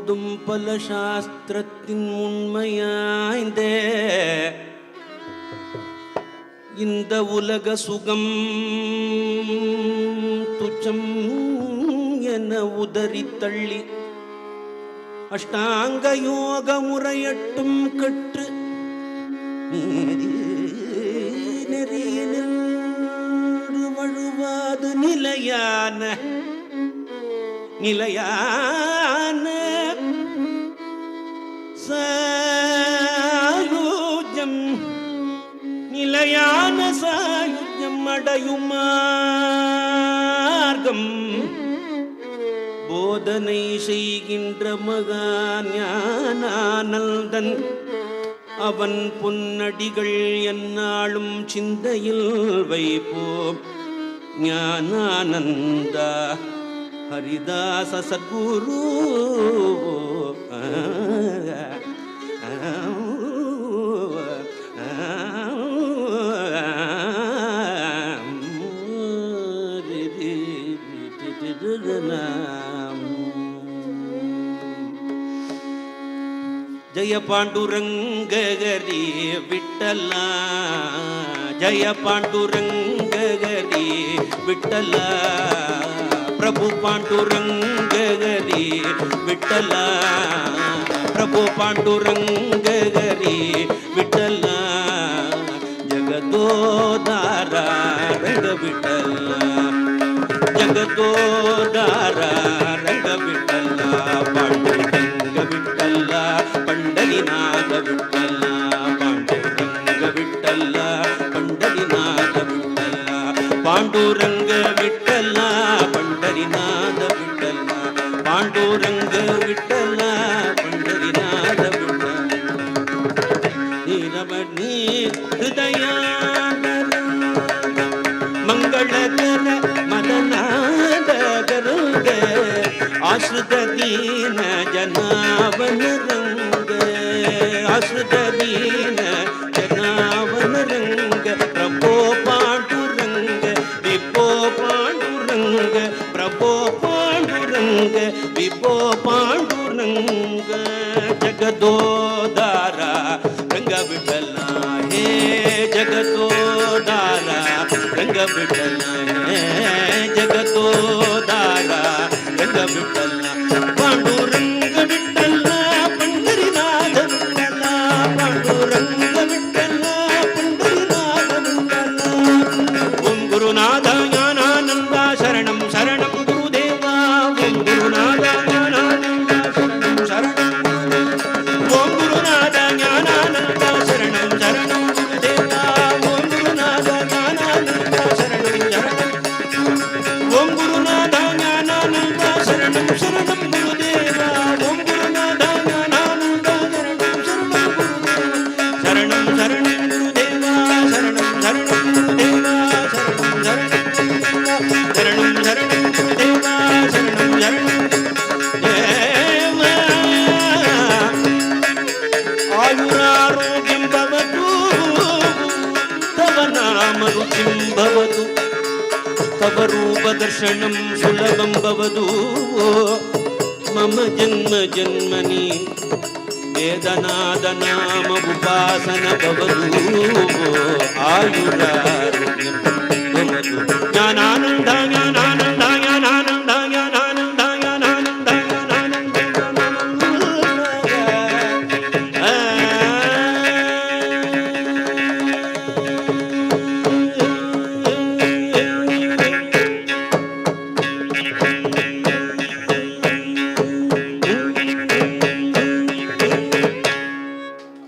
ஓதும் பல சாஸ்திரத்தின் உண்மையாய்ந்தே இந்த உலக சுகம் துச்சம் என உதறி தள்ளி அஷ்டாங்க யோக முறையட்டும் கற்று நெறியினில் வழுவாது நிலையான சாயுஜம் நிலையான சாயுஜம் அடையும் மார்க்கம் போதனை செய்கின்ற மகான் ஞானானந்தன் அவன் பொன்னடிகள் எந்நாளும் சிந்தையில் வைப்போம். ஞானானந்தா ஹரிதாச சத்குரு ஜய பாண்டுரங்கரி விட்டலா ஜய பாண்டுரங்கரி விட்டலா பிரபு பாண்டுரங்கரி விட்டலா பிரபு பாண்டுரங்கரி விட்டலா ஜಗದೋದಾರ ರಂಗ ವಿಠಲ ಜಗದೋದಾರ ರಂಗ ವಿಠಲ ಪಾಂಡುರಂಗ ವಿಠಲ ಪಂಡರಿನಾಥ ವಿಠಲ ಪಾಂಡುರಂಗ ವಿಠಲ ಪಂಡರಿನಾಥ ವಿಠಲ ಪಾಂಡುರಂಗ ವಿಠಲ ಪಂಡರಿನಾಥ ವಿಠಲ ಪಾಂಡುರಂಗ ವಿಠಲ ಪಂಡರಿನಾಥ ವಿಠಲ ನೀರವಣಿ ಹೃದಯ ಮಂಗಳಕರ ಮದನಾದ ಗರುಗ ಆಶ್ರಿತ ದೀನ ಜನಾವನ ರಂಗ ಆಶ್ರಿತ ದೀನ ಜನಾವನ ರಂಗ ಪ್ರಭೋ ಪಾಂಡುರಂಗ ವಿಭೋ ಪಾಂಡುರಂಗ ಪ್ರಭೋ ಪಾಂಡುರಂಗ ವಿಭೋ ಪಾಂಡುರಂಗ ಜಗದೋದಾರ ರಂಗ ವಿಠಲ ಹೇ ಜಗದೋದಾರ ರಂಗ ವಿಠಲ ಹೇ ಜಗದೋದಾರ ರಂಗ ವಿಠಲ ಪಾಂಡುರಂಗ ವಿಠಲ ಪಂಡರಿನಾಥ ವಿಠಲ ಪಾಂಡುರಂಗ ವಿಠಲ ಪಂಡರಿನಾಥ ವಿಠಲ ಓಂ ಗುರುನಾಥ ಜ್ಞಾನಾನಂದ ಶರಣಂ ಶರಣಂ ಗುರುದೇವ ಓಂ ಗುರುನಾಥ ಜ್ಞಾನಾನಂದ ಶರಣಂ ಶರಣಂ ಓಂ ಗುರುನಾಥ ಜ್ಞಾನಾನಂದ ಶರಣಂ ಶರಣಂ ಗುರುದೇವ ಓಂ ಗುರುನಾಥ ಜ್ಞಾನಾನಂದ ಶರಣಂ ಶರಣಂ ಓಂ ಗುರುನಾಥ ಜ್ಞಾನಾನಂದ ಶರಣಂ ಶರಣಂ ಗುರುದೇವ ಓಂ ಗುರುನಾಥ ಜ್ಞಾನಾನಂದ ಶರಣಂ ಶರಣಂ ಗುರುದೇವ ಶರಣಂ ಶರಣಂ ಗುರುದೇವ ಶರಣಂ ಶರಣಂ ಗುರುದೇವ ಶರಣಂ ಶರಣಂ ದೇವ ಆಯುರಾರೋಗ್ಯಂ ಭವತು ತವ ನಾಮ ರುಚಿಂ ಭವತು ತವ ರೂಪ ದರ್ಶನಂ ಸುಲಭಂ ಭವತು ಮಮ ಜನ್ಮ ಜನ್ಮನಿ ವೇದನಾದ ನಾಮ ಉಪಾಸನ ಭವತು ಆಯುರಾರೋಗ್ಯಂ ಭವತು ಜ್ಞಾನಾನಂದ ಜ್ಞಾನಾನಂದ